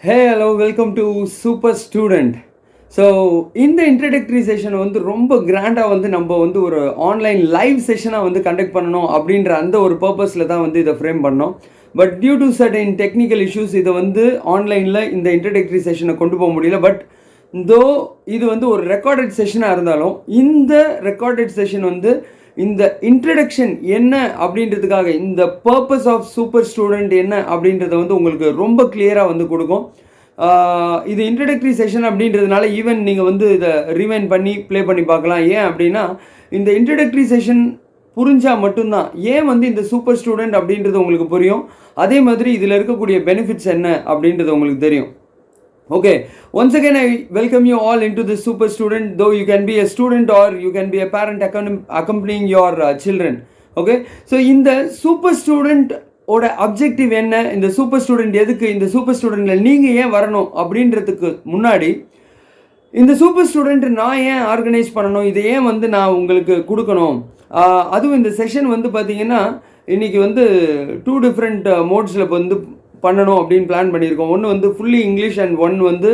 Hey, hello, welcome to Super Student. So இந்த introductory session வந்து ரொம்ப கிராண்டாக வந்து நம்ம வந்து ஒரு ஆன்லைன் லைவ் செஷனாக வந்து கண்டக்ட் பண்ணணும் அப்படின்ற அந்த ஒரு பர்பஸில் தான் வந்து இதை ஃப்ரேம் பண்ணோம். But due to certain technical issues இதை வந்து ஆன்லைனில் இந்த இன்ட்ரடக்டரி செஷனை கொண்டு போக முடியல. பட் தோ இது வந்து ஒரு ரெக்கார்டட் செஷனாக இருந்தாலும் இந்த ரெக்கார்டட் செஷன் வந்து இந்த இன்ட்ரடக்ஷன் என்ன அப்படின்றதுக்காக இந்த பர்பஸ் ஆஃப் சூப்பர் ஸ்டூடெண்ட் என்ன அப்படின்றத வந்து உங்களுக்கு ரொம்ப கிளியராக வந்து கொடுக்கும். இது இன்ட்ரடக்டரி செஷன் அப்படின்றதுனால ஈவன் நீங்கள் வந்து இதை ரிவைண்ட் பண்ணி ப்ளே பண்ணி பார்க்கலாம். ஏன் அப்படின்னா இந்த இன்ட்ரடக்டரி செஷன் புரிஞ்சால் மட்டும்தான் ஏன் வந்து இந்த சூப்பர் ஸ்டூடெண்ட் அப்படின்றது உங்களுக்கு புரியும். அதே மாதிரி இதில் இருக்கக்கூடிய பெனிஃபிட்ஸ் என்ன அப்படின்றது உங்களுக்கு தெரியும். Okay, once again I welcome you all into this super student, though you can be a student or you can be a parent accompanying your children. Okay, so இந்த சூப்பர் ஸ்டூடெண்ட் ஓட objective என்ன, இந்த super student எதுக்கு, இந்த super ஸ்டூடெண்ட்டில் நீங்கள் ஏன் வரணும் அப்படின்றதுக்கு முன்னாடி இந்த சூப்பர் ஸ்டூடெண்ட் நான் ஏன் ஆர்கனைஸ் பண்ணணும், இதை ஏன் வந்து நான் உங்களுக்கு கொடுக்கணும். அதுவும் இந்த செஷன் வந்து பார்த்திங்கன்னா இன்றைக்கி வந்து 2 டிஃப்ரெண்ட் மோட்ஸில் வந்து பண்ணணும் அப்படின்னு பிளான் பண்ணியிருக்கோம். ஒன்று வந்து ஃபுல்லி இங்கிலீஷ் அண்ட் ஒன் வந்து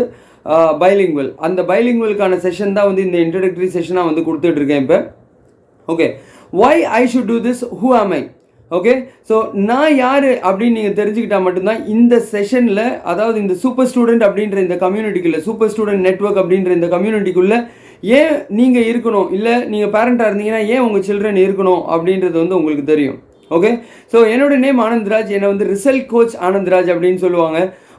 பைலிங்குவல். அந்த பைலிங்குவலுக்கான செஷன் தான் வந்து இந்த இன்ட்ரடக்டரி செஷனாக வந்து கொடுத்துட்ருக்கேன் இப்போ. Okay, why I should do this, who am I. Okay, so நான் யார் அப்படின்னு நீங்கள் தெரிஞ்சுக்கிட்டால் மட்டும்தான் இந்த செஷனில், அதாவது இந்த சூப்பர் ஸ்டூடெண்ட் அப்படின்ற இந்த கம்யூனிட்டிக்குள்ளே, சூப்பர் ஸ்டூடெண்ட் நெட்வொர்க் அப்படின்ற இந்த கம்யூனிட்டிக்குள்ளே ஏன் நீங்கள் இருக்கணும், இல்லை நீங்கள் பேரண்ட்டாக இருந்தீங்கன்னா ஏன் உங்கள் சில்ட்ரன் இருக்கணும் அப்படின்றது வந்து உங்களுக்கு தெரியும். ஓகே, ஸோ என்னோட நேம் ஆனந்த்ராஜ். என்னை வந்து ரிசல்ட் கோச் ஆனந்த்ராஜ் அப்படின்னு சொல்லுவாங்க.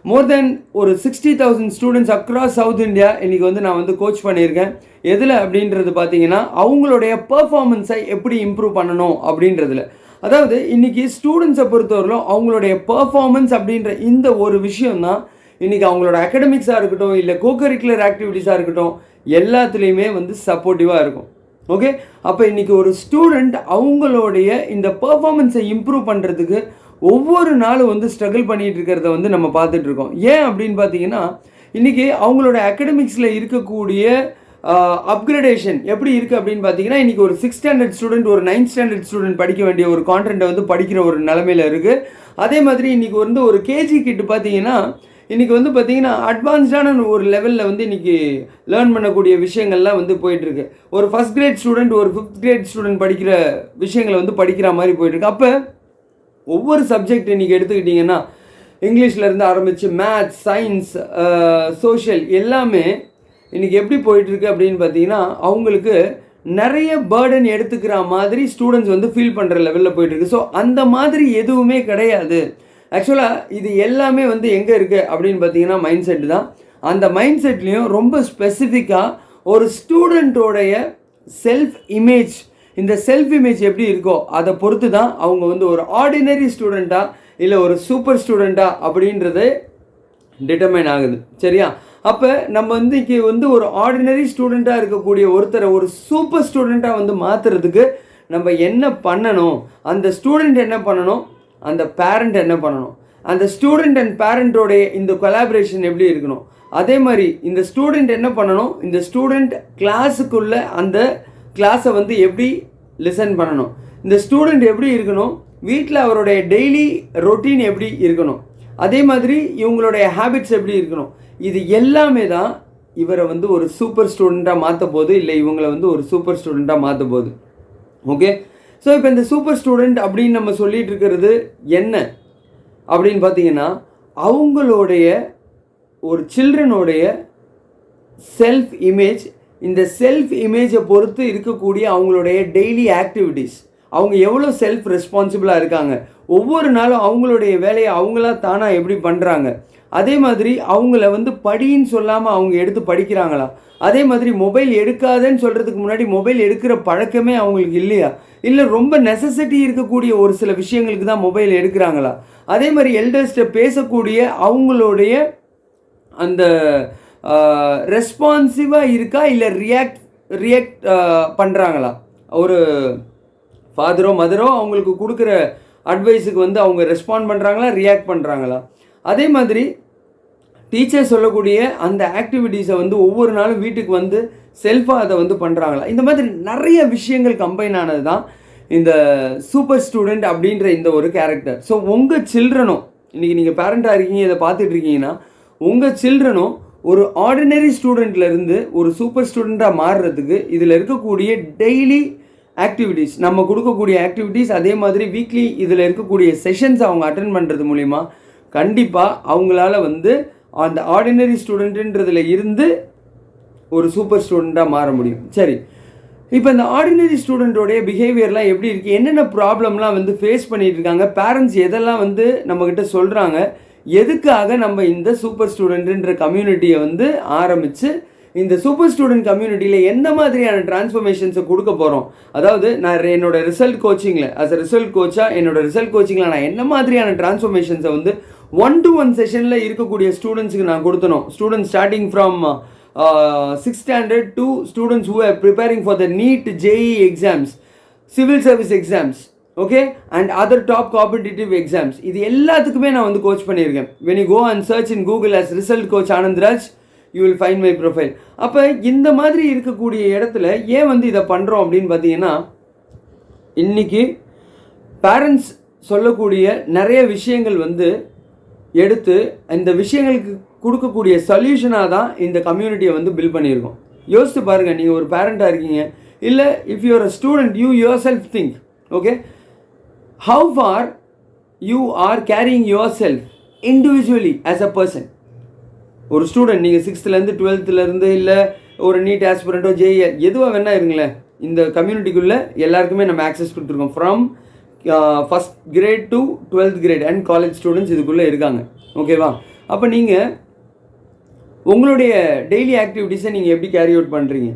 மோர் தென் ஒரு 60,000 ஸ்டூடெண்ட்ஸ் அக்ராஸ் சவுத் இந்தியா இன்றைக்கி வந்து நான் வந்து கோச் பண்ணியிருக்கேன். எதில் அப்படின்றது பார்த்தீங்கன்னா அவங்களுடைய பர்ஃபார்மன்ஸை எப்படி இம்ப்ரூவ் பண்ணணும் அப்படின்றதுல. அதாவது இன்றைக்கி ஸ்டூடெண்ட்ஸை பொறுத்தவரையிலும் அவங்களுடைய பர்ஃபார்மன்ஸ் அப்படின்ற இந்த ஒரு விஷயம்தான் இன்றைக்கி அவங்களோட அகடமிக்ஸாக இருக்கட்டும், இல்லை கோகரிக்குலர் ஆக்டிவிட்டீஸாக இருக்கட்டும், எல்லாத்துலேயுமே வந்து சப்போர்ட்டிவாக இருக்கும். ஓகே, அப்போ இன்றைக்கி ஒரு ஸ்டூடெண்ட் அவங்களுடைய இந்த பர்ஃபார்மன்ஸை இம்ப்ரூவ் பண்ணுறதுக்கு ஒவ்வொரு நாளும் வந்து ஸ்ட்ரகிள் பண்ணிகிட்டு இருக்கிறத வந்து நம்ம பார்த்துட்ருக்கோம். ஏன் அப்படின்னு பார்த்தீங்கன்னா இன்றைக்கி அவங்களோட அகடமிக்ஸில் இருக்கக்கூடிய அப்கிரேடேஷன் எப்படி இருக்குது அப்படின்னு பார்த்தீங்கன்னா இன்றைக்கி ஒரு 6th ஸ்டாண்டர்ட் ஸ்டூடெண்ட் ஒரு 9th ஸ்டாண்டர்ட் ஸ்டூடெண்ட் படிக்க வேண்டிய ஒரு கான்டென்ட்டை வந்து படிக்கிற ஒரு நிலமையில் இருக்குது. அதே மாதிரி இன்றைக்கி வந்து ஒரு கேஜி கிட்டு பார்த்தீங்கன்னா இன்றைக்கி வந்து பார்த்திங்கன்னா அட்வான்ஸ்டான ஒரு லெவலில் வந்து இன்றைக்கி லேர்ன் பண்ணக்கூடிய விஷயங்கள்லாம் வந்து போயிட்டுருக்கு. ஒரு ஃபஸ்ட் கிரேட் ஸ்டூடெண்ட் ஒரு 5th கிரேட் ஸ்டூடெண்ட் படிக்கிற விஷயங்களை வந்து படிக்கிற மாதிரி போயிட்டுருக்கு. அப்போ ஒவ்வொரு சப்ஜெக்ட் இன்றைக்கி எடுத்துக்கிட்டிங்கன்னா இங்கிலீஷ்லேருந்து ஆரம்பித்து மேத்ஸ், சயின்ஸ், சோஷியல் எல்லாமே இன்றைக்கி எப்படி போயிட்டுருக்கு அப்படின்னு பார்த்தீங்கன்னா அவங்களுக்கு நிறைய பேர்டன் எடுத்துக்கிற மாதிரி ஸ்டூடெண்ட்ஸ் வந்து ஃபீல் பண்ணுற லெவலில் போயிட்டுருக்கு. ஸோ அந்த மாதிரி எதுவுமே கிடையாது. ஆக்சுவலாக இது எல்லாமே வந்து எங்கே இருக்குது அப்படின்னு பார்த்தீங்கன்னா மைண்ட் செட்டு தான். அந்த மைண்ட் செட்லேயும் ரொம்ப ஸ்பெசிஃபிக்காக ஒரு ஸ்டூடெண்ட்டோடைய செல்ஃப் இமேஜ், இந்த செல்ஃப் இமேஜ் எப்படி இருக்கோ அதை பொறுத்து தான் அவங்க வந்து ஒரு ஆர்டினரி ஸ்டூடெண்ட்டாக இல்லை ஒரு சூப்பர் ஸ்டூடெண்ட்டாக அப்படின்றது டிட்டர்மைன் ஆகுது. சரியா? அப்போ நம்ம வந்து இங்கே வந்து ஒரு ஆர்டினரி ஸ்டூடெண்ட்டாக இருக்கக்கூடிய ஒருத்தரை ஒரு சூப்பர் ஸ்டூடெண்ட்டாக வந்து மாற்றுறதுக்கு நம்ம என்ன பண்ணணும், அந்த ஸ்டூடெண்ட் என்ன பண்ணணும், அந்த பேரண்ட் என்ன பண்ணணும், அந்த ஸ்டூடெண்ட் அண்ட் பேரண்ட்டோடைய இந்த கொலாபரேஷன் எப்படி இருக்கணும், அதே மாதிரி இந்த ஸ்டூடெண்ட் என்ன பண்ணணும், இந்த ஸ்டூடெண்ட் கிளாஸுக்குள்ளே அந்த கிளாஸை வந்து எப்படி லிசன் பண்ணணும், இந்த ஸ்டூடெண்ட் எப்படி இருக்கணும், வீட்டில் அவருடைய டெய்லி ரொட்டீன் எப்படி இருக்கணும், அதே மாதிரி இவங்களுடைய ஹேபிட்ஸ் எப்படி இருக்கணும், இது எல்லாமே தான் இவரை வந்து ஒரு சூப்பர் ஸ்டூடெண்ட்டாக மாற்ற போகுது, இல்லை இவங்களை வந்து ஒரு சூப்பர் ஸ்டூடெண்ட்டாக மாற்ற போகுது. ஓகே, ஸோ இப்போ இந்த சூப்பர் ஸ்டூடெண்ட் அப்படின்னு நம்ம சொல்லிகிட்டு இருக்கிறது என்ன அப்படின்னு பார்த்தீங்கன்னா அவங்களுடைய ஒரு சில்ட்ரனுடைய செல்ஃப் இமேஜ், இந்த செல்ஃப் இமேஜை பொறுத்து இருக்கக்கூடிய அவங்களுடைய டெய்லி ஆக்டிவிட்டீஸ், அவங்க எவ்வளோ செல்ஃப் ரெஸ்பான்சிபிளாக இருக்காங்க, ஒவ்வொரு நாளும் அவங்களுடைய வேலையை அவங்களா தானாக எப்படி பண்ணுறாங்க, அதே மாதிரி அவங்கள வந்து படின்னு சொல்லாமல் அவங்க எடுத்து படிக்கிறாங்களா, அதே மாதிரி மொபைல் எடுக்காதன்னு சொல்கிறதுக்கு முன்னாடி மொபைல் எடுக்கிற பழக்கமே அவங்களுக்கு இல்லையா, இல்லை ரொம்ப நெசசிட்டி இருக்கக்கூடிய ஒரு சில விஷயங்களுக்கு தான் மொபைல் எடுக்கிறாங்களா, அதே மாதிரி எல்டர்ஸ்ட்டை பேசக்கூடிய அவங்களுடைய அந்த ரெஸ்பான்சிவாக இருக்கா, இல்லை ரியாக்ட் பண்ணுறாங்களா, ஒரு ஃபாதரோ மதரோ அவங்களுக்கு கொடுக்குற அட்வைஸுக்கு வந்து அவங்க ரெஸ்பாண்ட் பண்ணுறாங்களா, ரியாக்ட் பண்ணுறாங்களா, அதே மாதிரி டீச்சர் சொல்லக்கூடிய அந்த ஆக்டிவிட்டீஸை வந்து ஒவ்வொரு நாளும் வீட்டுக்கு வந்து செல்ஃபாக அதை வந்து பண்ணுறாங்களா, இந்த மாதிரி நிறைய விஷயங்கள் கம்பைன் ஆனது தான் இந்த சூப்பர் ஸ்டூடெண்ட் அப்படின்ற இந்த ஒரு கேரக்டர். ஸோ உங்கள் சில்ட்ரனும் இன்றைக்கி நீங்கள் பேரண்ட்டாக இருக்கீங்க, இதை பார்த்துட்டு இருக்கீங்கன்னா உங்கள் சில்ட்ரனும் ஒரு ஆர்டினரி ஸ்டூடெண்ட்லேருந்து ஒரு சூப்பர் ஸ்டூடெண்ட்டாக மாறுறதுக்கு இதில் இருக்கக்கூடிய டெய்லி ஆக்டிவிட்டீஸ், நம்ம கொடுக்கக்கூடிய ஆக்டிவிட்டீஸ், அதே மாதிரி வீக்லி இதில் இருக்கக்கூடிய செஷன்ஸ் அவங்க அட்டென்ட் பண்ணுறது மூலிமா கண்டிப்பாக அவங்களால வந்து அந்த ஆர்டினரி ஸ்டூடெண்ட்டுன்றதில் இருந்து ஒரு சூப்பர் ஸ்டூடெண்ட்டாக மாற முடியும். சரி, இப்போ இந்த ஆர்டினரி ஸ்டூடெண்ட்டோடைய பிஹேவியர்லாம் எப்படி இருக்குது, என்னென்ன ப்ராப்ளம்லாம் வந்து ஃபேஸ் பண்ணிகிட்டு இருக்காங்க, பேரண்ட்ஸ் எதெல்லாம் வந்து நம்மக்கிட்ட சொல்கிறாங்க, எதுக்காக நம்ம இந்த சூப்பர் ஸ்டூடெண்ட்டுன்ற கம்யூனிட்டியை வந்து ஆரம்பித்து இந்த சூப்பர் ஸ்டூடெண்ட் கம்யூனிட்டியில் எந்த மாதிரியான டிரான்ஸ்ஃபர்மேஷன்ஸை கொடுக்க போகிறோம். அதாவது நான் என்னோட ரிசல்ட் கோச்சிங்கில் ஆஸ் அ ரிசல்ட் கோச்சாக என்னோட ரிசல்ட் கோச்சிங்கில் நான் என்ன மாதிரியான டிரான்ஸ்ஃபர்மேஷன்ஸை வந்து 1-to-1 செஷனில் இருக்கக்கூடிய ஸ்டூடெண்ட்ஸுக்கு நான் கொடுத்தனும். Students starting from 6th standard to students who are preparing for the NEET, JEE exams, civil service exams, okay, and other top competitive exams. இது எல்லாத்துக்குமே நான் வந்து கோச் பண்ணியிருக்கேன். when you go and search in Google as result coach Anandraj, you will find my profile. அப்போ இந்த மாதிரி இருக்கக்கூடிய இடத்துல ஏன் வந்து இதை பண்ணுறோம் அப்படின்னு பார்த்தீங்கன்னா, இன்றைக்கி பேரண்ட்ஸ் சொல்லக்கூடிய நிறைய விஷயங்கள் வந்து எடுத்து இந்த விஷயங்களுக்கு கொடுக்கக்கூடிய சொல்யூஷனாக தான் இந்த கம்யூனிட்டியை வந்து பில்ட் பண்ணியிருக்கோம். யோசித்து பாருங்கள், நீங்கள் ஒரு பேரண்ட்டாக இருக்கீங்க, இல்லை if you're a student, you yourself think, okay, how far you are caring yourself individually as a person. ஒரு ஸ்டூடெண்ட் நீங்கள் 6th-லேருந்து 12th-லேருந்து இல்லை ஒரு நீட் ஆஸ்பிரண்ட்டோ ஜேஇ எதுவாக வேணா இருங்களேன், இந்த கம்யூனிட்டிக்குள்ளே எல்லாருக்குமே நம்ம ஆக்சஸ் கொடுத்துருக்கோம். From first great to 12th grade and college students இதுக்குள்ளே இருக்காங்க, ஓகேவா? அப்போ நீங்கள் உங்களுடைய டெய்லி ஆக்டிவிட்டீஸை நீங்கள் எப்படி கேரி அவுட் பண்ணுறீங்க?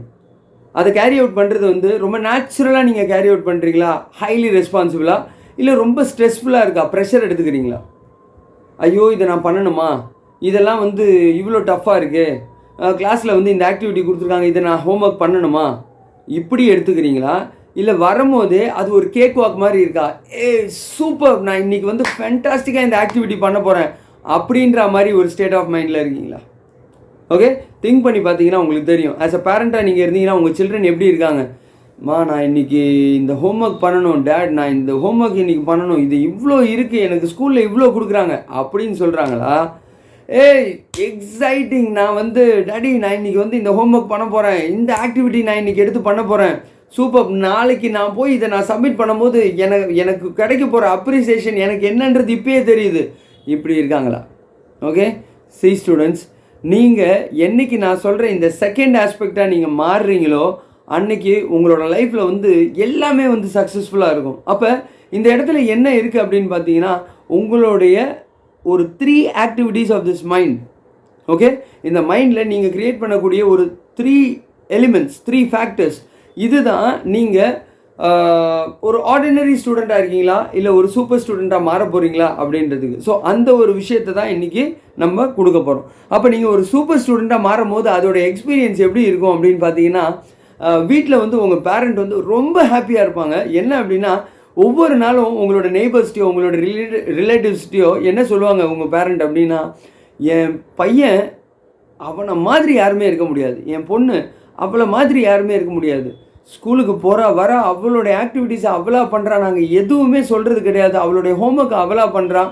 அதை கேரி அவுட் பண்ணுறது வந்து ரொம்ப நேச்சுரலாக நீங்கள் கேரி அவுட் பண்ணுறீங்களா, ஹைலி ரெஸ்பான்சிபிளாக, இல்லை ரொம்ப ஸ்ட்ரெஸ்ஃபுல்லாக இருக்கா, ப்ரெஷர் எடுத்துக்கிறீங்களா? ஐயோ இதை நான் பண்ணணுமா, இதெல்லாம் வந்து இவ்வளோ டஃப்பாக இருக்குது, கிளாஸில் வந்து இந்த ஆக்டிவிட்டி கொடுத்துருக்காங்க, இதை நான் ஹோம்ஒர்க் பண்ணணுமா, இப்படி எடுத்துக்கிறீங்களா? இல்லை வரும்போதே அது ஒரு கேக் வாக் மாதிரி இருக்கா, சூப்பர் நான் இன்றைக்கி வந்து ஃபேண்டாஸ்டிக்காக இந்த ஆக்டிவிட்டி பண்ண போகிறேன் அப்படின்ற மாதிரி ஒரு ஸ்டேட் ஆஃப் மைண்டில் இருக்கீங்களா? ஓகே, திங்க் பண்ணி பார்த்தீங்கன்னா உங்களுக்கு தெரியும். ஆஸ் அ பேரண்ட்டாக நீங்கள் இருந்தீங்கன்னா உங்கள் சில்ட்ரன் எப்படி இருக்காங்க, நான் இன்றைக்கி இந்த ஹோம்ஒர்க் பண்ணணும் டேட், நான் இந்த ஹோம்ஒர்க் இன்றைக்கி பண்ணணும், இது இவ்வளோ இருக்குது, எனக்கு ஸ்கூலில் இவ்வளோ கொடுக்குறாங்க அப்படின்னு சொல்கிறாங்களா? எக்ஸைட்டிங், நான் வந்து டாடி நான் இன்றைக்கி வந்து இந்த ஹோம்ஒர்க் பண்ண போகிறேன், இந்த ஆக்டிவிட்டி நான் இன்றைக்கி எடுத்து பண்ண போகிறேன், சூப்பர், நாளைக்கு நான் போய் இதை நான் சப்மிட் பண்ணும்போது எனக்கு கிடைக்க போகிற அப்ரிசியேஷன் எனக்கு என்னன்றது இப்பயே தெரியுது, இப்படி இருக்காங்களா? ஓகே, சி ஸ்டூடெண்ட்ஸ், நீங்கள் என்றைக்கு நான் சொல்கிற இந்த செகண்ட் ஆஸ்பெக்டாக நீங்கள் மாறுறீங்களோ அன்றைக்கி உங்களோட லைஃப்பில் வந்து எல்லாமே வந்து சக்ஸஸ்ஃபுல்லாக இருக்கும். அப்போ இந்த இடத்துல என்ன இருக்குது அப்படின்னு பார்த்தீங்கன்னா, உங்களுடைய ஒரு 3 activities of this mind, okay, இந்த மைண்டில் நீங்கள் க்ரியேட் பண்ணக்கூடிய ஒரு 3 எலிமெண்ட்ஸ், 3 ஃபேக்டர்ஸ், இதுதான் நீங்கள் ஒரு ஆர்டினரி ஸ்டூடெண்ட்டாக இருக்கீங்களா இல்லை ஒரு சூப்பர் ஸ்டூடெண்ட்டாக மாற போகிறீங்களா அப்படின்றதுக்கு. ஸோ அந்த ஒரு விஷயத்தை தான் இன்றைக்கி நம்ம கொடுக்க போகிறோம். அப்போ நீங்கள் ஒரு சூப்பர் ஸ்டூடெண்ட்டாக மாறும் போது அதோட எக்ஸ்பீரியன்ஸ் எப்படி இருக்கும் அப்படின்னு பார்த்தீங்கன்னா, வீட்டில் வந்து உங்கள் பேரண்ட் வந்து ரொம்ப ஹாப்பியாக இருப்பாங்க. என்ன அப்படின்னா, ஒவ்வொரு நாளும் உங்களோட நெய்பர்ஸ்டையோ உங்களோட ரிலேட்டிவ்ஸ்டையோ என்ன சொல்லுவாங்க உங்கள் பேரண்ட் அப்படின்னா, என் பையன் அவனை மாதிரி யாருமே இருக்க முடியாது, என் பொண்ணு அவளை மாதிரி யாருமே இருக்க முடியாது, ஸ்கூலுக்கு போகிறா வர அவளுடைய ஆக்டிவிட்டீஸை அவளா பண்ணுறா, நாங்கள் எதுவுமே சொல்கிறது கிடையாது, அவளுடைய ஹோம்ஒர்க்கை அவளா பண்ணுறா,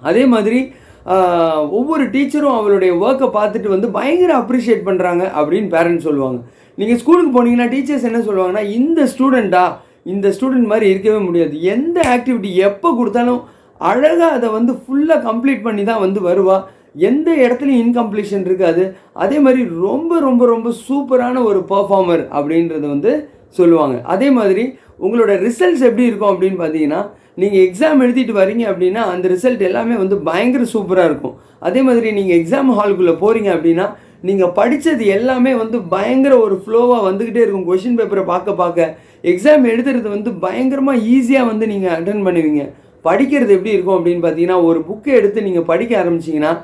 அதே மாதிரி ஒவ்வொரு டீச்சரும் அவளுடைய ஒர்க்கை பார்த்துட்டு வந்து பயங்கர அப்ரிஷியேட் பண்ணுறாங்க அப்படின்னு பேரண்ட்ஸ் சொல்லுவாங்க. நீங்கள் ஸ்கூலுக்கு போனீங்கன்னா டீச்சர்ஸ் என்ன சொல்லுவாங்கன்னா, இந்த ஸ்டூடெண்ட் மாதிரி இருக்கவே முடியாது, எந்த ஆக்டிவிட்டி எப்போ கொடுத்தாலும் அழகாக அதை வந்து ஃபுல்லாக கம்ப்ளீட் பண்ணி தான் வந்து வருவா, எந்த இடத்துலையும் இன்கம்ப்ளீஷன் இருக்காது, அதே மாதிரி ரொம்ப ரொம்ப ரொம்ப சூப்பரான ஒரு பர்ஃபார்மர் அப்படின்றது வந்து சொல்லுவாங்க. அதே மாதிரி உங்களோட ரிசல்ட்ஸ் எப்படி இருக்கும் அப்படின்னு பார்த்தீங்கன்னா, நீங்கள் எக்ஸாம் எழுதிட்டு வரீங்க அப்படின்னா அந்த ரிசல்ட் எல்லாமே வந்து பயங்கர சூப்பராக இருக்கும். அதே மாதிரி நீங்கள் எக்ஸாம் ஹாலுக்குள்ளே போகிறீங்க அப்படின்னா நீங்கள் படித்தது எல்லாமே வந்து பயங்கர ஒரு ஃப்ளோவாக வந்துக்கிட்டே இருக்கும். கொஷின் பேப்பரை பார்க்க எக்ஸாம் எழுதுறது வந்து பயங்கரமாக ஈஸியாக வந்து நீங்கள் அட்டன் பண்ணுவீங்க. படிக்கிறது எப்படி இருக்கும் அப்படின்னு பார்த்தீங்கன்னா, ஒரு புக்கை எடுத்து நீங்கள் படிக்க ஆரம்பிச்சிங்கன்னா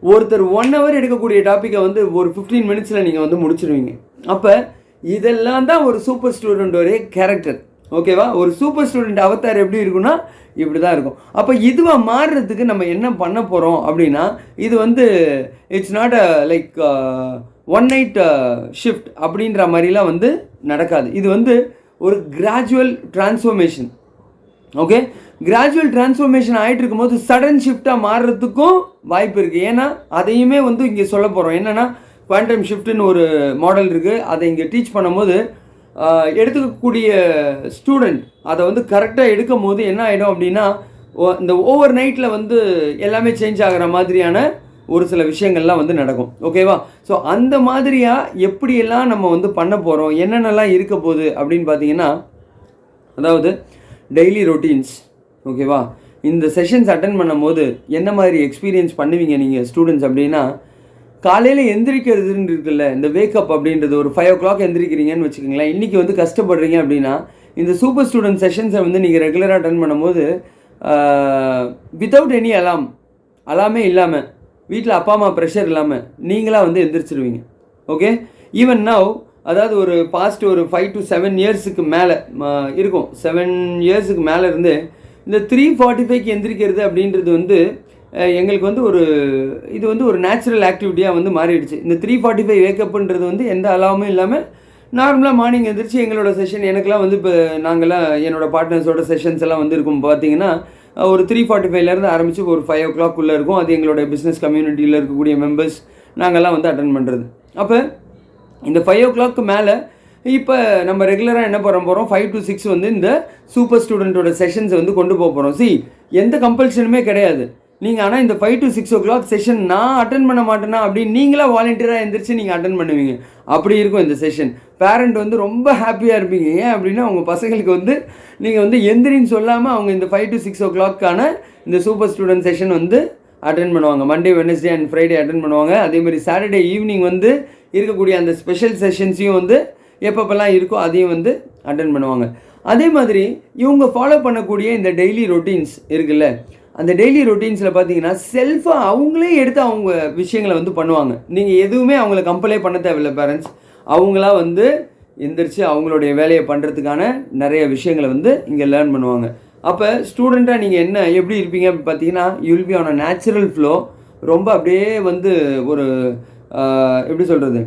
ஒருத்தர் 1 hour எடுக்கக்கூடிய டாப்பிக்கை வந்து ஒரு 15 minutes நீங்கள் வந்து முடிச்சிடுவீங்க. அப்போ இதெல்லாம் தான் ஒரு சூப்பர் ஸ்டூடெண்ட்டோடைய கேரக்டர், ஓகேவா? ஒரு சூப்பர் ஸ்டூடெண்ட் அவதார் எப்படி இருக்குன்னா இப்படி தான் இருக்கும். அப்போ இதுவாக மாறுறதுக்கு நம்ம என்ன பண்ண போகிறோம் அப்படின்னா, இது வந்து it's not a like one night shift அப்படின்ற மாதிரிலாம் வந்து நடக்காது. இது வந்து ஒரு gradual transformation, okay? Gradual transformation ஆகிட்டு இருக்கும்போது சடன் ஷிஃப்டாக மாறுறதுக்கும் வாய்ப்பு இருக்குது. ஏன்னா அதையுமே வந்து இங்கே சொல்ல போகிறோம். என்னென்னா குவாண்டம் ஷிஃப்ட்டுன்னு ஒரு மாடல் இருக்குது. அதை இங்கே டீச் பண்ணும்போது எடுத்துக்கக்கூடிய ஸ்டூடெண்ட் அதை வந்து கரெக்டாக எடுக்கும் போது என்ன ஆகிடும் அப்படின்னா, இந்த ஓவர் நைட்டில் வந்து எல்லாமே சேஞ்ச் ஆகிற மாதிரியான ஒரு சில விஷயங்கள்லாம் வந்து நடக்கும். ஓகேவா? ஸோ அந்த மாதிரியாக எப்படியெல்லாம் நம்ம வந்து பண்ண போகிறோம், என்னென்னலாம் இருக்க போகுது அப்படின்னு பார்த்தீங்கன்னா, அதாவது டெய்லி ரொட்டீன்ஸ். ஓகேவா? இந்த செஷன்ஸ் அட்டன் பண்ணும்போது என்ன மாதிரி எக்ஸ்பீரியன்ஸ் பண்ணுவீங்க நீங்கள் ஸ்டூடெண்ட்ஸ் அப்படின்னா, காலையில் எந்திரிக்கிறதுன்னு இருக்குல்ல, இந்த வேக்கப் அப்படின்றது ஒரு 5 o'clock எந்திரிக்கிறீங்கன்னு வச்சுக்கோங்களேன். இன்றைக்கி வந்து கஷ்டப்படுறீங்க அப்படின்னா, இந்த சூப்பர் ஸ்டூடெண்ட் செஷன்ஸை வந்து நீங்கள் ரெகுலராக அட்டன் பண்ணும்போது வித்தவுட் எனி அலாமே இல்லாமல், வீட்டில் அப்பா அம்மா ப்ரெஷர் இல்லாமல் நீங்களாக வந்து எந்திரிச்சிருவீங்க. ஓகே? ஈவன் நவ், அதாவது ஒரு பாஸ்ட் ஒரு 5 to 7 இயர்ஸுக்கு மேலே இருக்கும், 7 இயர்ஸுக்கு மேலே இருந்து இந்த 3:45க்கு எந்திரிக்கிறது அப்படின்றது வந்து எங்களுக்கு வந்து இது வந்து ஒரு நேச்சுரல் ஆக்டிவிட்டியாக வந்து மாறிடுச்சு. இந்த 3:45 வேக்கப்புன்றது வந்து எந்த அலாமும் இல்லாமல் நார்மலாக மார்னிங் எந்திரிச்சு எங்களோட செஷன், எனக்குலாம் வந்து இப்போ நாங்கள்லாம் என்னோடய பார்ட்னர்ஸோட செஷன்ஸ் எல்லாம் வந்து இருக்கும் பார்த்தீங்கன்னா, ஒரு 3:45லேருந்து ஆரம்பித்து ஒரு 5 o'clock இருக்கும். அது எங்களோட பிஸ்னஸ் கம்யூனிட்டியில் இருக்கக்கூடிய மெம்பர்ஸ் நாங்கள்லாம் வந்து அட்டன் பண்ணுறது. அப்போ இந்த 5 o'clock மேலே இப்போ நம்ம ரெகுலராக என்ன போகிறோம் 5 to 6 வந்து இந்த சூப்பர் ஸ்டூடெண்ட்டோட செஷன்ஸை வந்து கொண்டு போகிறோம். எந்த கம்பல்ஷனுமே கிடையாது. நீங்கள் ஆனால் இந்த 5 to 6 o'clock செஷன் நான் அட்டன் பண்ண மாட்டேன்னா அப்படின்னு நீங்களாக வாலண்டியராக எழுந்திரிச்சு நீங்கள் அட்டன் பண்ணுவீங்க. அப்படி இருக்கும் இந்த செஷன். பேரண்ட் வந்து ரொம்ப ஹாப்பியாக இருப்பீங்க. ஏன் அப்படின்னா உங்கள் பசங்களுக்கு வந்து நீங்கள் வந்து எந்திரின்னு சொல்லாமல் அவங்க இந்த 5 to 6 o'clockக்கான இந்த சூப்பர் ஸ்டூடெண்ட் செஷன் வந்து அட்டன் பண்ணுவாங்க. Monday, Wednesday and Friday attend பண்ணுவாங்க. அதேமாதிரி சாட்டர்டே ஈவினிங் வந்து இருக்கக்கூடிய அந்த ஸ்பெஷல் செஷன்ஸையும் வந்து எப்பப்பெல்லாம் இருக்கோ அதையும் வந்து அட்டன் பண்ணுவாங்க. அதே மாதிரி இவங்க ஃபாலோ பண்ணக்கூடிய இந்த டெய்லி ரொட்டீன்ஸ் இருக்குல்ல, அந்த டெய்லி ரொட்டீன்ஸில் பார்த்தீங்கன்னா செல்ஃபாக அவங்களே எடுத்து அவங்க விஷயங்களை வந்து பண்ணுவாங்க. நீங்கள் எதுவுமே அவங்கள கம்பலே பண்ண தேவையில்லை. பேரண்ட்ஸ் அவங்களா வந்து எந்திரிச்சு அவங்களுடைய வேலையை பண்ணுறதுக்கான நிறைய விஷயங்களை வந்து இங்கே லேர்ன் பண்ணுவாங்க. அப்போ ஸ்டூடெண்ட்டாக நீங்கள் எப்படி இருப்பீங்க அப்படின்னு பார்த்தீங்கன்னா, you will be on a natural flow. ரொம்ப அப்படியே வந்து ஒரு எப்படி சொல்கிறது,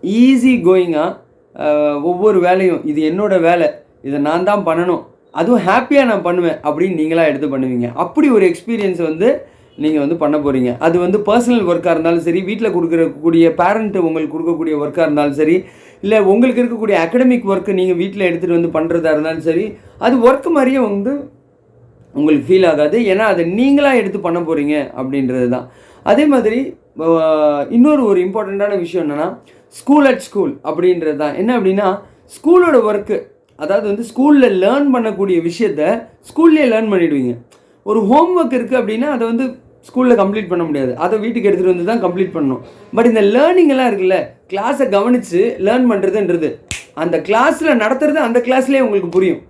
ஈஸி கோயிங்காக ஒவ்வொரு வேலையும் இது என்னோடய வேலை, இதை நான் தான் பண்ணணும், அதுவும் ஹாப்பியாக நான் பண்ணுவேன் அப்படின்னு நீங்களாக எடுத்து பண்ணுவீங்க. அப்படி ஒரு எக்ஸ்பீரியன்ஸ் வந்து நீங்கள் வந்து பண்ண போகிறீங்க. அது வந்து பர்சனல் ஒர்க்காக இருந்தாலும் சரி, வீட்டில் கொடுக்கக்கூடிய பேரண்ட்டு உங்களுக்கு கொடுக்கக்கூடிய ஒர்க்காக இருந்தாலும் சரி, இல்லை உங்களுக்கு இருக்கக்கூடிய அகடமிக் ஒர்க்கு நீங்கள் வீட்டில் எடுத்துகிட்டு வந்து பண்ணுறதா இருந்தாலும் சரி, அது ஒர்க்கு மாதிரியே வந்து உங்களுக்கு ஃபீல் ஆகாது. ஏன்னா அதை நீங்களாக எடுத்து பண்ண போகிறீங்க அப்படின்றது தான். அதே மாதிரி இன்னொரு ஒரு இம்பார்ட்டண்ட்டான விஷயம் என்னென்னா, ஸ்கூல் அட் ஸ்கூல் அப்படின்றது தான். என்ன அப்படின்னா, ஸ்கூலோட ஒர்க்கு, அதாவது வந்து ஸ்கூலில் லேர்ன் பண்ணக்கூடிய விஷயத்த ஸ்கூல்லேயே லேர்ன் பண்ணிவிடுவீங்க. ஒரு ஹோம் ஒர்க் இருக்குது அப்படின்னா அதை வந்து ஸ்கூலில் கம்ப்ளீட் பண்ண முடியாது, அதை வீட்டுக்கு எடுத்துகிட்டு வந்து தான் கம்ப்ளீட் பண்ணணும். பட் இந்த லேர்னிங்கெல்லாம் இருக்குல்ல, கிளாஸை கவனித்து லேர்ன் பண்ணுறதுன்றது அந்த கிளாஸில் நடத்துறது அந்த கிளாஸ்லேயே உங்களுக்கு புரியும்.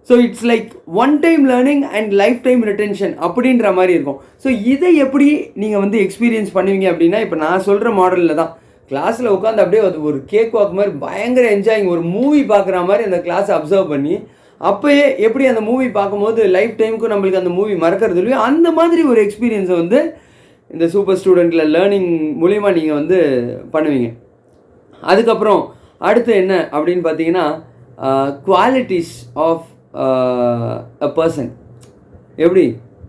So it's like one time learning and life time retention அப்படின்ற மாதிரி இருக்கும். ஸோ இதை எப்படி நீங்கள் வந்து எக்ஸ்பீரியன்ஸ் பண்ணுவீங்க அப்படின்னா, இப்போ நான் சொல்கிற மாடலில் தான் கிளாஸில் உட்காந்து அப்படியே அது ஒரு கேக் வாக் மாதிரி பயங்கர என்ஜாயிங், ஒரு மூவி பார்க்குற மாதிரி அந்த கிளாஸை அப்சர்வ் பண்ணி, அப்போயே எப்படி அந்த மூவி பார்க்கும்போது லைஃப் டைமுக்கும் நம்மளுக்கு அந்த மூவி மறக்கிறது இல்லையோ அந்த மாதிரி ஒரு எக்ஸ்பீரியன்ஸை வந்து இந்த சூப்பர் ஸ்டூடெண்ட்டில் லேர்னிங் மூலிமா நீங்கள் வந்து பண்ணுவீங்க. அதுக்கப்புறம் அடுத்து என்ன அப்படின்னு பார்த்தீங்கன்னா, குவாலிட்டிஸ் ஆஃப் அ பர்சன். எப்படி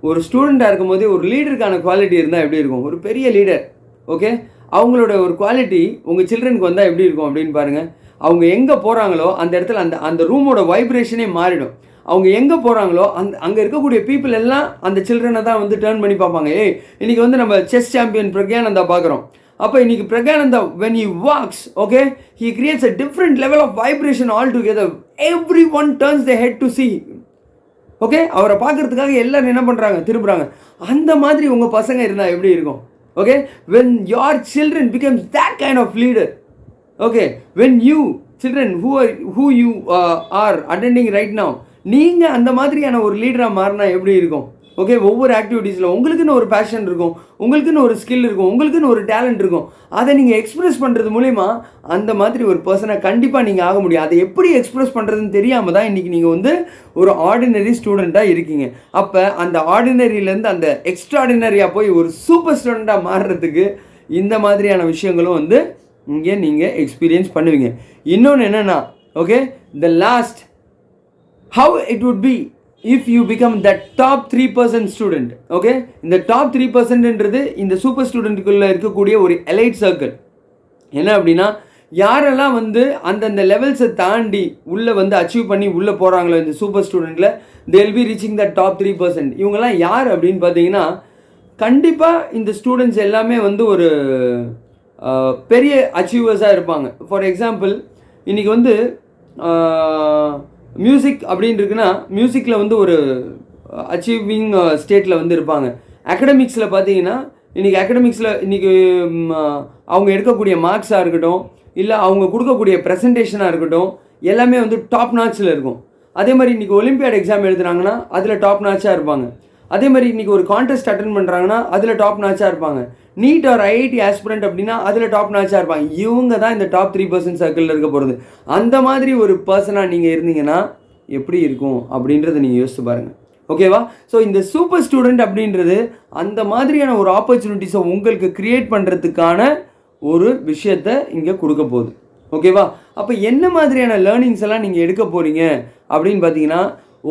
ஒரு ஸ்டூடெண்ட்டாக இருக்கும் போதே ஒரு லீடருக்கான குவாலிட்டி இருந்தால் எப்படி இருக்கும், ஒரு பெரிய லீடர், ஓகே, அவங்களோட ஒரு குவாலிட்டி உங்கள் சில்ட்ரனுக்கு வந்தால் எப்படி இருக்கும் அப்படின்னு பாருங்கள். அவங்க எங்கே போகிறாங்களோ அந்த இடத்துல அந்த ரூமோட வைப்ரேஷனே மாறிடும். அவங்க எங்கே போகிறாங்களோ அங்கே இருக்கக்கூடிய பீப்புள் எல்லாம் அந்த சில்ட்ரனை தான் வந்து டேர்ன் பண்ணி பார்ப்பாங்க. இன்றைக்கி வந்து நம்ம செஸ் சாம்பியன் பிரக்யானந்தா பார்க்குறோம். அப்போ இன்றைக்கி Praggnanandhaa when he walks, okay, he creates a different level of vibration altogether. Everyone turns their head to see, okay, அவரை பார்க்குறதுக்காக எல்லோரும் என்ன பண்ணுறாங்க, திரும்புகிறாங்க. அந்த மாதிரி உங்கள் பசங்க இருந்தால் எப்படி இருக்கும், okay, when your children becomes that kind of leader, okay, when you children who you are attending right now, நீங்கள் அந்த மாதிரியான ஒரு லீடராக மாறினா எப்படி இருக்கும், ஓகே. ஒவ்வொரு ஆக்டிவிட்டீஸில் உங்களுக்குன்னு ஒரு பேஷன் இருக்கும், உங்களுக்குன்னு ஒரு ஸ்கில் இருக்கும், உங்களுக்குன்னு ஒரு டேலண்ட் இருக்கும். அதை நீங்கள் எக்ஸ்ப்ரெஸ் பண்ணுறது மூலிமா அந்த மாதிரி ஒரு பர்சனை கண்டிப்பாக நீங்கள் ஆக முடியும். அதை எப்படி எக்ஸ்ப்ரெஸ் பண்ணுறதுன்னு தெரியாமல் தான் இன்றைக்கி நீங்கள் வந்து ஒரு ஆர்டினரி ஸ்டூடெண்ட்டாக இருக்கீங்க. அப்போ அந்த ஆர்டினரியிலேருந்து அந்த எக்ஸ்ட்ராடினரியாக போய் ஒரு சூப்பர் ஸ்டூடெண்ட்டாக மாறுறதுக்கு இந்த மாதிரியான விஷயங்களும் வந்து இங்கே நீங்கள் எக்ஸ்பீரியன்ஸ் பண்ணுவீங்க. இன்னொன்று என்னென்னா, okay, the last how it would be if you become that top 3% student. Okay, இந்த டாப் 3%ன்றது இந்த சூப்பர் ஸ்டூடெண்ட்டுக்குள்ளே இருக்கக்கூடிய ஒரு எலைட் சர்க்கிள். என்ன அப்படின்னா, யாரெல்லாம் வந்து அந்தந்த லெவல்ஸை தாண்டி உள்ளே வந்து அச்சீவ் பண்ணி உள்ளே போகிறாங்களோ இந்த super ஸ்டூடெண்ட்டில், they will be reaching the top 3%. இவங்கெல்லாம் யார் அப்படின்னு பார்த்தீங்கன்னா, கண்டிப்பாக இந்த ஸ்டூடெண்ட்ஸ் எல்லாமே வந்து ஒரு பெரிய அச்சீவர்ஸாக இருப்பாங்க. ஃபார் எக்ஸாம்பிள், இன்றைக்கி வந்து மியூசிக் அப்படின்னு இருக்குன்னா, மியூசிக்கில் வந்து ஒரு அச்சீவிங் ஸ்டேட்டில் வந்து இருப்பாங்க. அகடமிக்ஸில் பார்த்தீங்கன்னா, இன்றைக்கி அகடமிக்ஸில் இன்றைக்கி அவங்க எடுக்கக்கூடிய மார்க்ஸாக இருக்கட்டும், இல்லை அவங்க கொடுக்கக்கூடிய ப்ரெசன்டேஷனாக இருக்கட்டும், எல்லாமே வந்து டாப் நாட்சில் இருக்கும். அதே மாதிரி இன்றைக்கி ஒலிம்பியாட் எக்ஸாம் எழுதுனாங்கன்னா அதில் டாப் நாட்சாக இருப்பாங்க. அதே மாதிரி இன்றைக்கி ஒரு கான்டெஸ்ட் அட்டன் பண்ணுறாங்கன்னா அதில் டாப் நாட்சாக இருப்பாங்க. நீட் ஆர் ஐஐடி ஆஸ்பிரண்ட் அப்படின்னா அதில் டாப் நாட்சாக இருப்பாங்க. இவங்க தான் இந்த டாப் 3% சர்க்கிளில் இருக்க போகிறது. அந்த மாதிரி ஒரு பர்சனாக நீங்கள் இருந்தீங்கன்னா எப்படி இருக்கும் அப்படின்றத நீங்கள் யோசிச்சு பாருங்கள். ஓகேவா? ஸோ இந்த சூப்பர் ஸ்டூடெண்ட் அப்படின்றது அந்த மாதிரியான ஒரு ஆப்பர்ச்சுனிட்டிஸை உங்களுக்கு க்ரியேட் பண்ணுறதுக்கான ஒரு விஷயத்தை இங்கே கொடுக்க போகுது. ஓகேவா? அப்போ என்ன மாதிரியான லேர்னிங்ஸ் எல்லாம் நீங்கள் எடுக்க போகிறீங்க அப்படின்னு பார்த்தீங்கன்னா,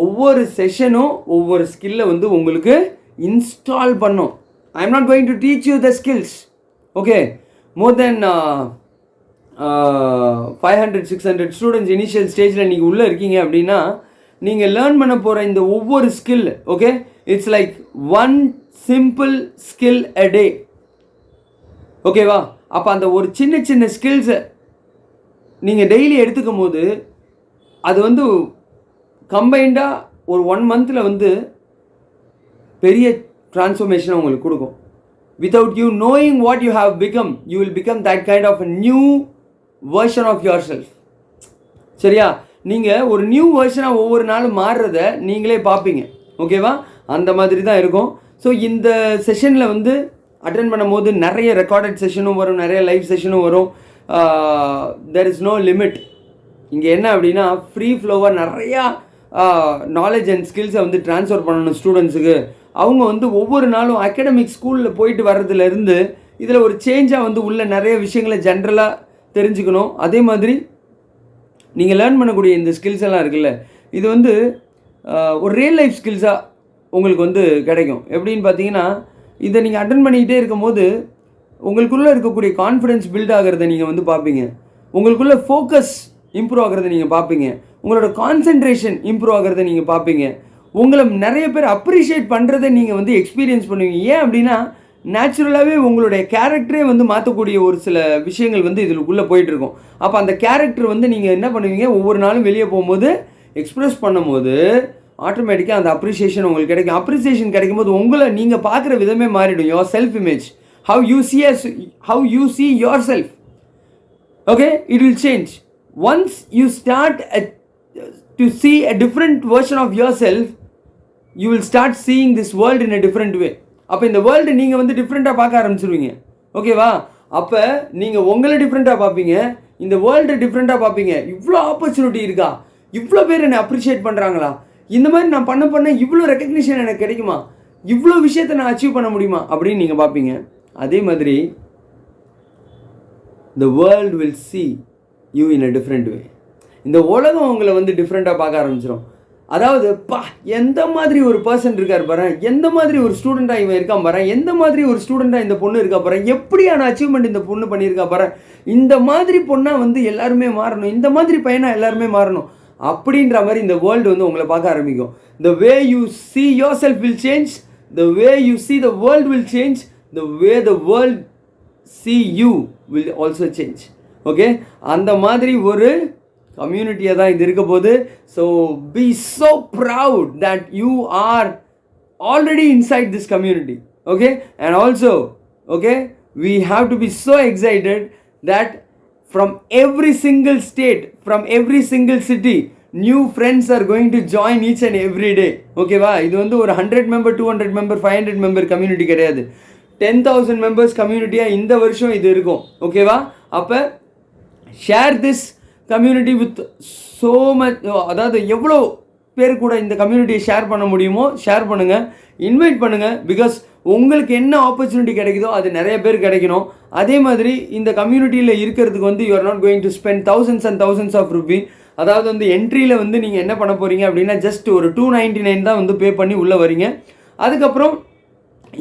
ஒவ்வொரு செஷனும் ஒவ்வொரு ஸ்கில்லை வந்து உங்களுக்கு இன்ஸ்டால் பண்ணும். I am not going to teach you the skills. Okay, more than 500-600 students initial stageல நீங்கள் உள்ளே இருக்கீங்க அப்படின்னா, நீங்கள் லேர்ன் பண்ண போகிற இந்த ஒவ்வொரு skill, okay, it's like one simple skill a day. ஓகேவா? அப்போ அந்த ஒரு சின்ன சின்ன ஸ்கில்ஸை நீங்கள் டெய்லி எடுத்துக்கும் போது அது வந்து கம்பைண்டாக ஒரு 1 மந்தில் வந்து பெரிய டிரான்ஸ்ஃபர்மேஷனை உங்களுக்கு கொடுக்கும். Without you knowing what you have become, you will become that kind of a new version of yourself. சரியா? நீங்கள் ஒரு நியூ வெர்ஷனாக ஒவ்வொரு நாளும் மாறுறத நீங்களே பார்ப்பீங்க. ஓகேவா? அந்த மாதிரி தான் இருக்கும். ஸோ இந்த செஷனில் வந்து அட்டென்ட் பண்ணும்போது நிறைய ரெக்கார்டட் செஷனும் வரும், நிறைய லைவ் செஷனும் வரும். There is no limit. இங்கே என்ன அப்படின்னா, ஃப்ரீ ஃப்ளோவாக நிறையா நாலேஜ் அண்ட் ஸ்கில்ஸை வந்து ட்ரான்ஸ்ஃபர் பண்ணணும் ஸ்டூடெண்ட்ஸுக்கு. அவங்க வந்து ஒவ்வொரு நாளும் அகாடமிக் ஸ்கூலில் போயிட்டு வர்றதுலேருந்து இதில் ஒரு சேஞ்சாக வந்து உள்ள நிறைய விஷயங்களை ஜென்ரலாக தெரிஞ்சுக்கணும். அதே மாதிரி நீங்கள் லேர்ன் பண்ணக்கூடிய இந்த ஸ்கில்ஸ் எல்லாம் இருக்குல்ல, இது வந்து ஒரு ரியல் லைஃப் ஸ்கில்ஸாக உங்களுக்கு வந்து கிடைக்கும். எப்படின்னு பார்த்தீங்கன்னா, இதை நீங்கள் அட்டன் பண்ணிக்கிட்டே இருக்கும்போது உங்களுக்குள்ளே இருக்கக்கூடிய கான்ஃபிடென்ஸ் பில்ட் ஆகிறத நீங்கள் வந்து பார்ப்பீங்க. உங்களுக்குள்ளே ஃபோக்கஸ் இம்ப்ரூவ் ஆகிறத நீங்கள் பார்ப்பீங்க. உங்களோட கான்சென்ட்ரேஷன் இம்ப்ரூவ் ஆகிறத நீங்கள் பார்ப்பீங்க. உங்களை நிறைய பேர் அப்ரிஷியேட் பண்ணுறதை நீங்கள் வந்து எக்ஸ்பீரியன்ஸ் பண்ணுவீங்க. ஏன் அப்படின்னா, நேச்சுரலாகவே உங்களுடைய கேரக்டரே வந்து மாற்றக்கூடிய ஒரு சில விஷயங்கள் வந்து இதுக்குள்ளே போயிட்டுருக்கும். அப்போ அந்த கேரக்டர் வந்து நீங்கள் என்ன பண்ணுவீங்க, ஒவ்வொரு நாளும் வெளியே போகும்போது எக்ஸ்ப்ரெஸ் பண்ணும்போது ஆட்டோமேட்டிக்காக அந்த அப்ரிசியேஷன் உங்களுக்கு கிடைக்கும். அப்ரிசியேஷன் கிடைக்கும் போது உங்களை நீங்கள் பார்க்குற விதமே மாறிடும். Your self image, how you see yourself, okay, it will change. Once you start to see a different version of yourself, you will start seeing this world in a different way. அப்போ இந்த world நீங்கள் வந்து டிஃப்ரெண்ட்டாக பார்க்க ஆரம்பிச்சிருவீங்க. ஓகேவா? அப்போ நீங்கள் உங்களை டிஃப்ரெண்ட்டாக பார்ப்பீங்க, இந்த வேர்ல்டு டிஃப்ரெண்ட்டாக பார்ப்பீங்க. இவ்வளோ ஆப்பர்ச்சுனிட்டி இருக்கா, இவ்வளோ பேர் என்னை அப்ரிஷியேட் பண்ணுறாங்களா, இந்த மாதிரி நான் பண்ண இவ்வளோ ரெக்கக்னிஷன் எனக்கு கிடைக்குமா, இவ்வளோ விஷயத்தை நான் அச்சீவ் பண்ண முடியுமா அப்படின்னு நீங்கள் பார்ப்பீங்க. அதே மாதிரி the world will see you in a different way. இந்த உலகம் உங்களை வந்து டிஃப்ரெண்ட்டாக பார்க்க ஆரம்பிச்சிடும். அதாவது எந்த மாதிரி ஒரு பர்சன் இருக்கார் பாரு, எந்த மாதிரி ஒரு ஸ்டூடெண்ட்டாக இவன் இருக்கான் பாரு, எந்த மாதிரி ஒரு ஸ்டூடெண்ட்டாக இந்த பொண்ணு இருக்கா பாரு, எப்படியான அச்சீவ்மெண்ட் இந்த பொண்ணு பண்ணியிருக்கா பாரு, இந்த மாதிரி பொண்ணாக வந்து எல்லாருமே மாறணும், இந்த மாதிரி பையனாக எல்லாருமே மாறணும் அப்படின்ற மாதிரி இந்த வேர்ல்டு வந்து உங்களை பார்க்க ஆரம்பிக்கும். The way you see yourself will change, the way you see the world will change, the way the world see you will also change. ஓகே, அந்த மாதிரி ஒரு கம்யூனிட்டியாக தான் இது இருக்க போது. So be so proud that you are already inside this community. Okay, and also okay, we have to be so excited that from every single state, from every single city, new friends are going to join each and every day. ஓகேவா? இது வந்து ஒரு 100 member 200 member 500 member community கிடையாது, 10,000 members கம்யூனிட்டியாக இந்த வருஷம் இது இருக்கும். ஓகேவா? அப்போ share this community with so much. அதாவது எவ்வளோ பேர் கூட இந்த கம்யூனிட்டியை ஷேர் பண்ண முடியுமோ ஷேர் பண்ணுங்கள், இன்வைட் பண்ணுங்கள். பிகாஸ் உங்களுக்கு என்ன ஆப்பர்ச்சுனிட்டி கிடைக்குதோ அது நிறைய பேர் கிடைக்கணும். அதே மாதிரி இந்த கம்யூனிட்டியில் இருக்கிறதுக்கு வந்து you are not going to spend thousands and thousands of rupees. அதாவது வந்து என்ட்ரியில் வந்து நீங்கள் என்ன பண்ண போகிறீங்க அப்படின்னா ஜஸ்ட் ஒரு 299 தான் வந்து பே பண்ணி உள்ளே வரீங்க. அதுக்கப்புறம்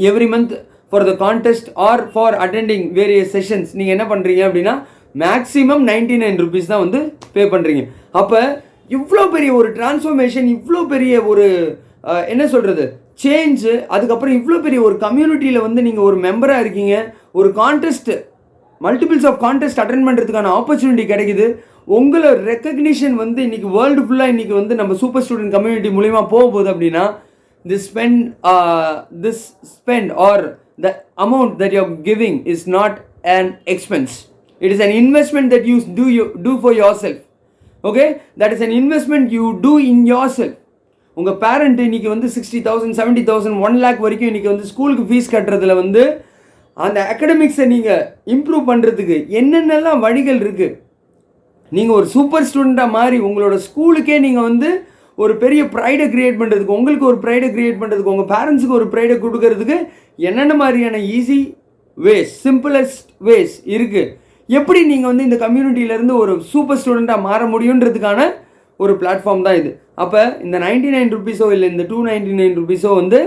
every month for the contest or for attending various sessions நீங்கள் என்ன பண்ணுறீங்க அப்படின்னா மேக்ஸிமம் 99 ருபீஸ் தான் வந்து பே பண்ணுறீங்க. அப்போ இவ்வளோ பெரிய ஒரு டிரான்ஸ்ஃபர்மேஷன், இவ்வளோ பெரிய ஒரு என்ன சொல்கிறது சேஞ்சு, அதுக்கப்புறம் இவ்வளோ பெரிய ஒரு கம்யூனிட்டியில் வந்து நீங்கள் ஒரு மெம்பராக இருக்கீங்க. ஒரு contest multiples of contest attend பண்ணுறதுக்கான ஆப்பர்ச்சுனிட்டி கிடைக்குது. உங்களோட ரெக்கக்னிஷன் வந்து இன்றைக்கி வேர்ல்டு ஃபுல்லாக இன்றைக்கி வந்து நம்ம சூப்பர் ஸ்டூடெண்ட் கம்யூனிட்டி மூலிமா போக போகுது அப்படின்னா this spend or the amount that you're giving is not an expense. It is an investment that you do for yourself. Okay, that is an investment you do in yourself. உங்கள் parent இன்றைக்கி வந்து 60,000 70,000 1 lakh வரைக்கும் இன்றைக்கி வந்து ஸ்கூலுக்கு fees கட்டுறதுல வந்து அந்த அகடமிக்ஸை நீங்கள் இம்ப்ரூவ் பண்ணுறதுக்கு என்னென்னலாம் வழிகள் இருக்குது. நீங்கள் ஒரு சூப்பர் ஸ்டூடெண்ட்டாக மாறி உங்களோட ஸ்கூலுக்கே நீங்கள் வந்து ஒரு பெரிய ப்ரைடை க்ரியேட் பண்ணுறதுக்கு, உங்களுக்கு ஒரு ப்ரைடை க்ரியேட் பண்ணுறதுக்கு, உங்கள் பேரண்ட்ஸுக்கு ஒரு ப்ரைடை கொடுக்கறதுக்கு என்னென்ன மாதிரியான ஈஸி வேஸ், சிம்பிளஸ்ட் வேஸ் இருக்குது. எப்படி நீங்கள் வந்து இந்த கம்யூனிட்டியிலேருந்து ஒரு சூப்பர் ஸ்டூடெண்ட்டாக மாற முடியுன்றதுக்கான ஒரு பிளாட்ஃபார்ம் தான் இது. அப்போ இந்த 99 ருபீஸோ இல்லை இந்த 299 ருபீஸோ வந்து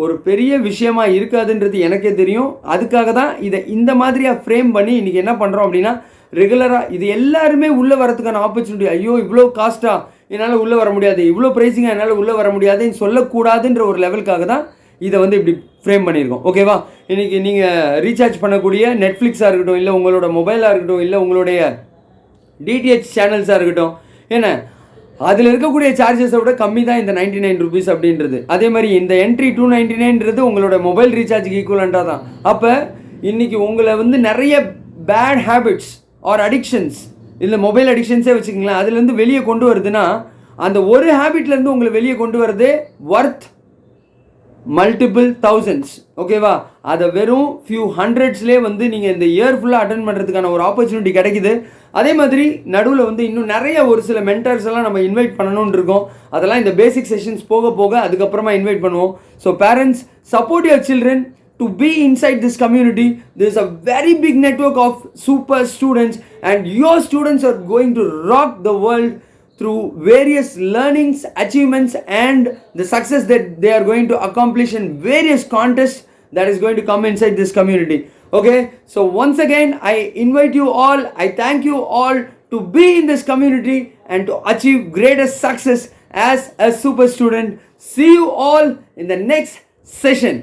ஒரு பெரிய விஷயமா இருக்காதுன்றது எனக்கே தெரியும். அதுக்காக தான் இதை இந்த மாதிரியாக ஃப்ரேம் பண்ணி இன்றைக்கி என்ன பண்ணுறோம் அப்படின்னா ரெகுலராக இது எல்லாருமே உள்ளே வரதுக்கான ஆப்பர்ச்சுனிட்டி. ஐயோ இவ்வளோ காஸ்ட்டாக என்னால் உள்ளே வர முடியாது, இவ்வளோ ப்ரைஸிங்காக என்னால் உள்ளே வர முடியாதுன்னு சொல்லக்கூடாதுன்ற ஒரு லெவலுக்காக தான் இதை வந்து இப்படி ஃப்ரேம் பண்ணியிருக்கோம். ஓகேவா? இன்றைக்கி நீங்கள் ரீசார்ஜ் பண்ணக்கூடிய நெட்ஃப்ளிக்ஸாக இருக்கட்டும், இல்லை உங்களோட மொபைலாக இருக்கட்டும், இல்லை உங்களுடைய டிடிஹெச் சேனல்ஸாக இருக்கட்டும், ஏன்னா அதில் இருக்கக்கூடிய சார்ஜஸை விட கம்மி தான் இந்த 99 ருபீஸ் அப்படின்றது. அதே மாதிரி இந்த என்ட்ரி 299ன்றது உங்களோட மொபைல் ரீசார்ஜுக்கு ஈக்குவலண்ட்டாக தான். அப்போ இன்றைக்கி உங்களை வந்து நிறைய பேட் ஹேபிட்ஸ் ஆர் அடிக்ஷன்ஸ், இல்லை மொபைல் அடிக்ஷன்ஸே வச்சுக்கிங்களேன், அதுலேருந்து வெளியே கொண்டு வருதுன்னா அந்த ஒரு ஹேபிட்லேருந்து உங்களை வெளியே கொண்டு வரதே ஒர்த் மல்டிபிள் தௌசண்ட்ஸ். ஓகேவா? அதை வெறும் ஃபியூ ஹண்ட்ரட்ஸ்லேயே வந்து நீங்கள் இந்த இயர் ஃபுல்லாக அட்டன் பண்ணுறதுக்கான ஒரு ஆப்பர்ச்சுனிட்டி கிடைக்குது. அதே மாதிரி நடுவில் வந்து இன்னும் நிறைய ஒரு சில மென்டர்ஸ் எல்லாம் நம்ம இன்வைட் பண்ணணும்னு இருக்கோம். அதெல்லாம் இந்த பேசிக் செஷன்ஸ் போக போக அதுக்கப்புறமா இன்வைட் பண்ணுவோம். So parents, support your children to be inside this community. There is a very big network of super students, and your students are going to rock the world through various learnings, achievements, and the success that they are going to accomplish in various contests that is going to come inside this community. Okay, so once again I invite you all, I thank you all to be in this community and to achieve greatest success as a super student. See you all in the next session.